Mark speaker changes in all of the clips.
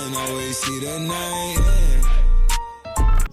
Speaker 1: and always see the night.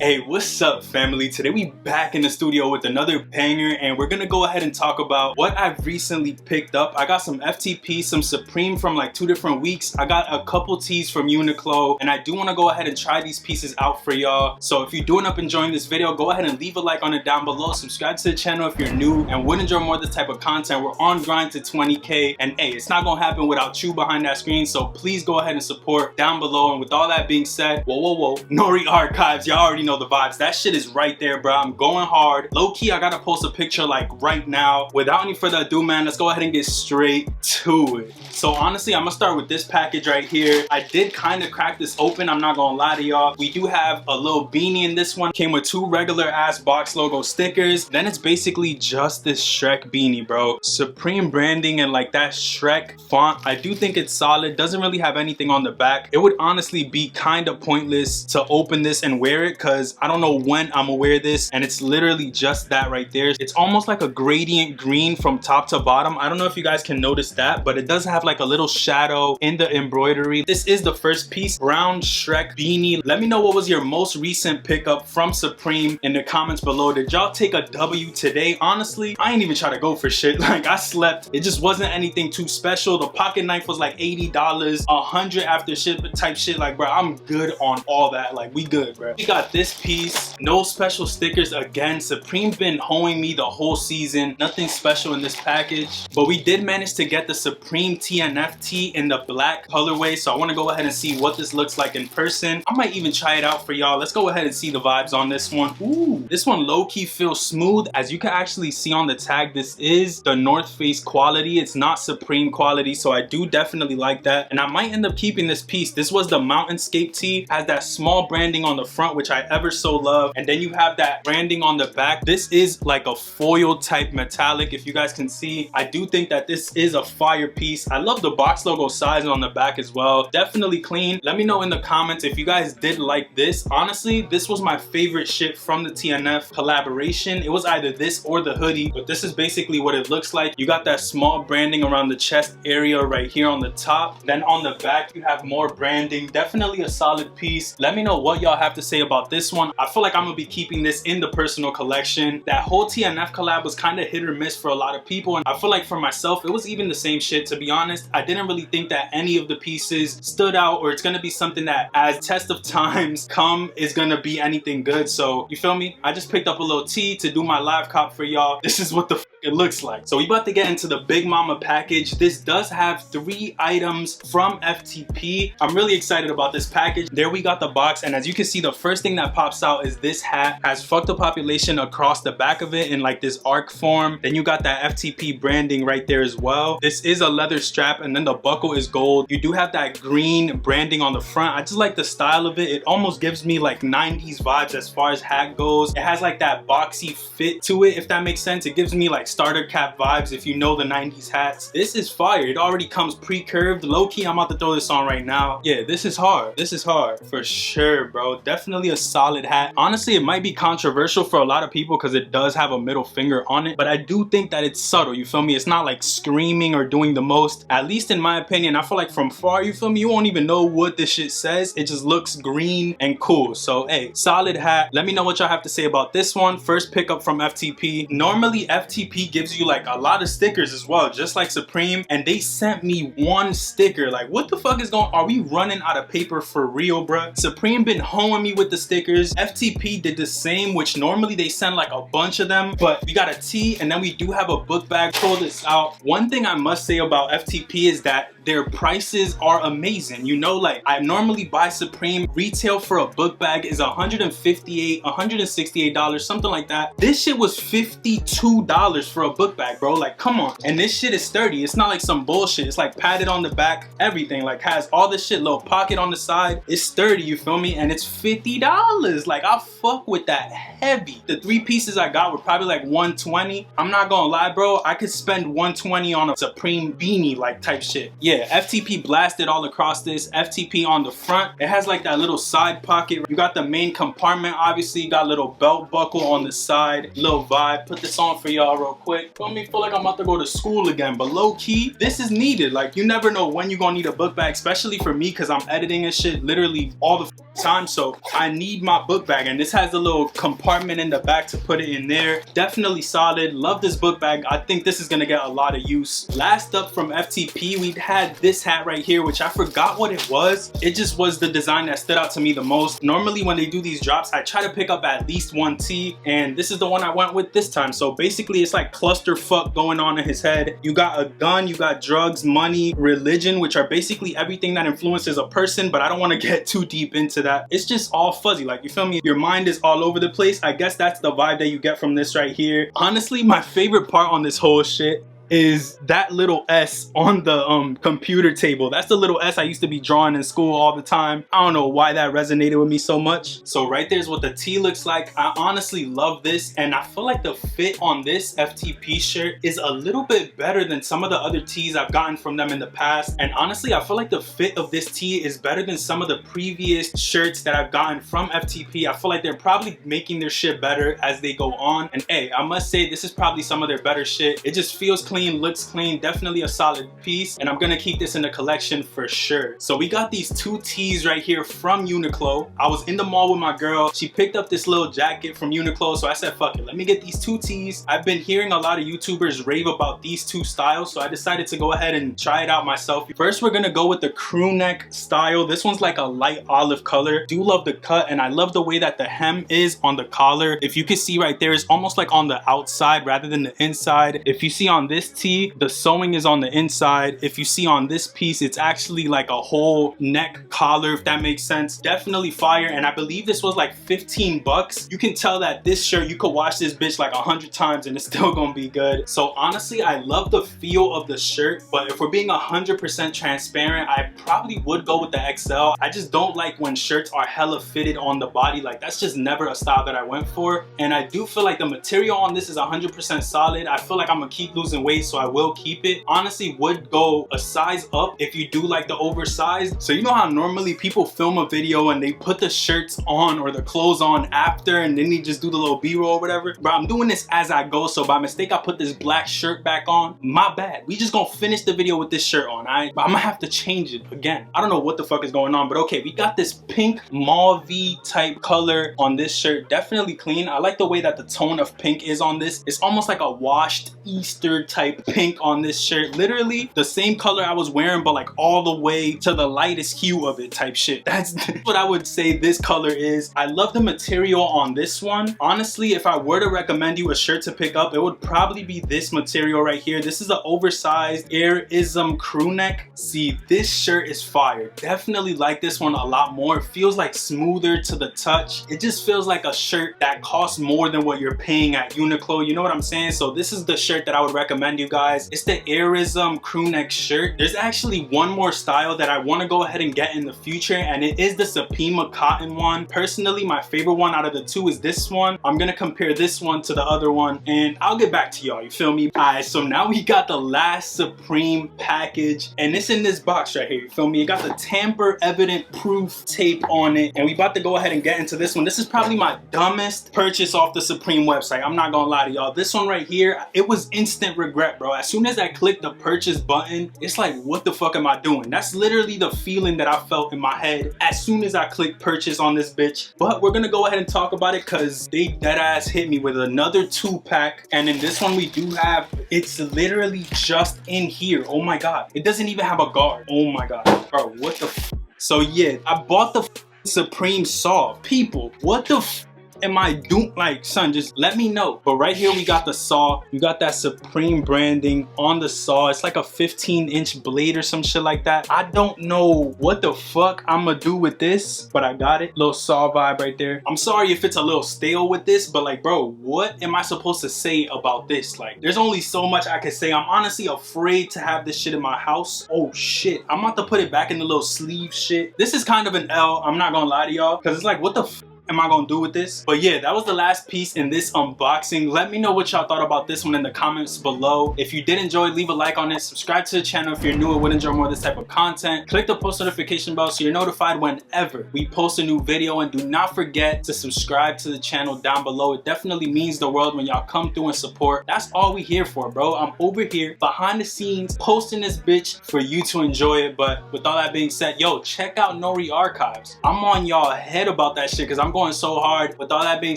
Speaker 2: Hey, what's up, family? Today we back in the studio with another banger, and we're gonna go ahead and talk about what I've recently picked up. I got some FTP, some Supreme from like 2 different weeks. I got a couple tees from Uniqlo, and I do want to go ahead and try these pieces out for y'all. So if you do end up enjoying this video, go ahead and leave a like on it down below. Subscribe to the channel if you're new and would enjoy more of this type of content. We're on grind to 20K, and hey, it's not gonna happen without you behind that screen, so please go ahead and support down below. And with all that being said, whoa, Nori Archives, y'all already know the vibes. That shit is right there, bro. I'm going hard. Low-key, I gotta post a picture like right now. Without any further ado, man, let's go ahead and get straight to it. So honestly, I'm gonna start with this package right here. I did kind of crack this open, I'm not gonna lie to y'all. We do have a little beanie in this one. Came with 2 regular ass box logo stickers. Then it's basically just this Shrek beanie, bro. Supreme branding and like that Shrek font. I do think it's solid. Doesn't really have anything on the back. It would honestly be kind of pointless to open this and wear it, because I don't know when I'm gonna wear this, and it's literally just that right there. It's almost like a gradient green from top to bottom. I don't know if you guys can notice that, but it does have like a little shadow in the embroidery. This is the first piece, brown Shrek beanie. Let me know what was your most recent pickup from Supreme in the comments below. Did y'all take a W today? Honestly, I ain't even try to go for shit. Like, I slept. It just wasn't anything too special. The pocket knife was like $80, $100 after ship type shit. Like, bro, I'm good on all that. Like, we good, bro. We got this piece, no special stickers again. Supreme's been hoeing me the whole season. Nothing special in this package, but we did manage to get the Supreme TNF tee in the black colorway, so I want to go ahead and see what this looks like in person. I might even try it out for y'all. Let's go ahead and see the vibes on this one. Ooh, this one low-key feels smooth. As you can actually see on the tag, this is the North Face quality. It's not Supreme quality, so I do definitely like that, and I might end up keeping this piece. This was the Mountain Scape tee. Has that small branding on the front, which I ever so love, and then you have that branding on the back. This is like a foil type metallic, if you guys can see. I do think that this is a fire piece. I love the box logo size on the back as well. Definitely clean. Let me know in the comments if you guys did like this. Honestly, this was my favorite shit from the TNF collaboration. It was either this or the hoodie, but this is basically what it looks like. You got that small branding around the chest area right here on the top. Then on the back, you have more branding. Definitely a solid piece. Let me know what y'all have to say about this one. I feel like I'm gonna be keeping this in the personal collection. That whole TNF collab was kind of hit or miss for a lot of people, and I feel like for myself, it was even the same shit, to be honest. I didn't really think that any of the pieces stood out, or it's gonna be something that as test of times come is gonna be anything good. So you feel me? I just picked up a little tee to do my live cop for y'all. This is what the f it looks like. So we about to get into the Big Mama package. This does have 3 items from FTP. I'm really excited about this package. There we got the box, and as you can see, the first thing that pops out is this hat. Has fuck the population across the back of it in like this arc form. Then you got that FTP branding right there as well. This is a leather strap, and then the buckle is gold. You do have that green branding on the front. I just like the style of it. It almost gives me like 90s vibes as far as hat goes. It has like that boxy fit to it, if that makes sense. It gives me like starter cap vibes if you know the 90s hats. This is fire. It already comes pre-curved. Low-key, I'm about to throw this on right now. Yeah, this is hard. This is hard for sure, bro. Definitely a solid hat. Honestly, it might be controversial for a lot of people because it does have a middle finger on it, but I do think that it's subtle, you feel me? It's not like screaming or doing the most, at least in my opinion. I feel like from far, you feel me, you won't even know what this shit says. It just looks green and cool. So hey, solid hat. Let me know what y'all have to say about this one. First pickup from FTP. Normally FTP gives you like a lot of stickers as well, just like Supreme, and they sent me 1 sticker. Like, what the fuck is going on? Are we running out of paper for real, bruh? Supreme been hoeing me with the stickers. FTP did the same, which normally they send like a bunch of them, but we got a tee, and then we do have a book bag. Pull this out. One thing I must say about FTP is that their prices are amazing. You know, like, I normally buy Supreme. Retail for a book bag is $158, $168, something like that. This shit was $52 for a book bag, bro. Like, come on. And this shit is sturdy. It's not like some bullshit. It's like padded on the back, everything. Like, has all this shit, little pocket on the side. It's sturdy, you feel me? And it's $50. Like, I fuck with that heavy. The 3 pieces I got were probably like $120. I'm not gonna lie, bro. I could spend $120 on a Supreme beanie, like, type shit. Yeah, FTP blasted all across this. FTP on the front. It has like that little side pocket. You got the main compartment, obviously. You got a little belt buckle on the side. Little vibe. Put this on for y'all real real quick. Feel me? Feel like I'm about to go to school again, but low key, this is needed. Like, you never know when you're gonna need a book bag, especially for me, because I'm editing and shit literally all the time. So I need my book bag, and this has a little compartment in the back to put it in there. Definitely solid. Love this book bag. I think this is gonna get a lot of use. Last up from FTP, we had this hat right here, which I forgot what it was. It just was the design that stood out to me the most. Normally when they do these drops, I try to pick up at least one tee, and this is the one I went with this time. So basically it's like clusterfuck going on in his head. You got a gun, you got drugs, money, religion, which are basically everything that influences a person, but I don't want to get too deep into that. It's just all fuzzy, like, you feel me? Your mind is all over the place. I guess that's the vibe that you get from this right here. Honestly, my favorite part on this whole shit is that little S on the computer table. That's the little S I used to be drawing in school all the time. I don't know why that resonated with me so much. So right there's what the tee looks like. I honestly love this, and I feel like the fit on this FTP shirt is a little bit better than some of the other tees I've gotten from them in the past. And honestly, I feel like the fit of this tee is better than some of the previous shirts that I've gotten from FTP. I feel like they're probably making their shit better as they go on. And hey, I must say this is probably some of their better shit. It just feels clean, looks clean, definitely a solid piece, and I'm gonna keep this in the collection for sure. So we got these two tees right here from Uniqlo. I was in the mall with my girl. She picked up this little jacket from Uniqlo, so I said, fuck it, let me get these two tees. I've been hearing a lot of YouTubers rave about these two styles, so I decided to go ahead and try it out myself. First, we're gonna go with the crew neck style. This one's like a light olive color. Do love the cut, and I love the way that the hem is on the collar. If you can see right there, it's almost like on the outside rather than the inside. If you see on this tee, the sewing is on the inside. If you see on this piece, it's actually like a whole neck collar, if that makes sense. Definitely fire, and I believe this was like 15 bucks. You can tell that this shirt, you could wash this bitch like 100 times and it's still gonna be good. So honestly, I love the feel of the shirt, but if we're being 100% transparent, I probably would go with the XL. I just don't like when shirts are hella fitted on the body. Like, that's just never a style that I went for. And I do feel like the material on this is 100% solid. I feel like I'm gonna keep losing weight, so I will keep it. Honestly, would go a size up if you do like the oversized. So you know how normally people film a video and they put the shirts on or the clothes on after, and then they just do the little B-roll or whatever? But I'm doing this as I go, so by mistake I put this black shirt back on. My bad. We just gonna finish the video with this shirt on, alright? But I'm gonna have to change it again. I don't know what the fuck is going on, but okay, we got this pink mauve-y type color on this shirt. Definitely clean. I like the way that the tone of pink is on this. It's almost like a washed Easter type pink on this shirt. Literally the same color I was wearing, but like all the way to the lightest hue of it type shit. That's what I would say this color is. I love the material on this one. Honestly, if I were to recommend you a shirt to pick up, it would probably be this material right here. This is an oversized Airism crew neck. See, this shirt is fire. Definitely like this one a lot more. It feels like smoother to the touch. It just feels like a shirt that costs more than what you're paying at Uniqlo. You know what I'm saying? So this is the shirt that I would recommend you guys. It's the Airism crew neck shirt. There's actually one more style that I want to go ahead and get in the future, and it is the Supreme cotton one. Personally, my favorite one out of the two is this one. I'm gonna compare this one to the other one, and I'll get back to y'all, you feel me? Alright, so now we got the last Supreme package, and it's in this box right here, you feel me? It got the tamper evident proof tape on it, and we about to go ahead and get into this one. This is probably my dumbest purchase off the Supreme website. I'm not gonna lie to y'all. This one right here, it was instant regret, bro. As soon as I clicked the purchase button, it's like, what the fuck am I doing? That's literally the feeling that I felt in my head as soon as I clicked purchase on this bitch. But we're gonna go ahead and talk about it because they deadass hit me with another 2-pack. And in this one we do have, it's literally just in here. Oh my god. It doesn't even have a guard. Oh my god. Bro, what the f? So yeah, I bought the Supreme Saw. People, what the f am I doing? Like, son, just let me know. But right here we got the saw. You got that Supreme branding on the saw. It's like a 15-inch blade or some shit like that. I don't know what the fuck I'm gonna do with this, but I got it. Little saw vibe right there. I'm sorry if it's a little stale with this, but like, bro, what am I supposed to say about this? Like, there's only so much I can say. I'm honestly afraid to have this shit in my house. Oh shit, I'm about to put it back in the little sleeve shit. This is kind of an L, I'm not gonna lie to y'all, because it's like, what the f am I gonna do with this? But yeah, that was the last piece in this unboxing. Let me know what y'all thought about this one in the comments below. If you did enjoy, leave a like on it. Subscribe to the channel if you're new and would enjoy more of this type of content. Click the post notification bell so you're notified whenever we post a new video, and do not forget to subscribe to the channel down below. It definitely means the world when y'all come through and support. That's all we here for, bro. I'm over here behind the scenes posting this bitch for you to enjoy it. But with all that being said, yo, check out Nori Archives. I'm on y'all head about that shit because I'm going so hard. With all that being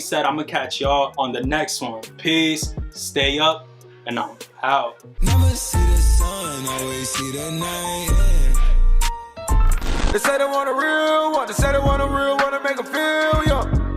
Speaker 2: said, I'm gonna catch y'all on the next one. Peace, stay up, and I'm out.
Speaker 1: Never see the sun, always see the night.
Speaker 3: They say they want a real one, they say they want a real one to make them feel young.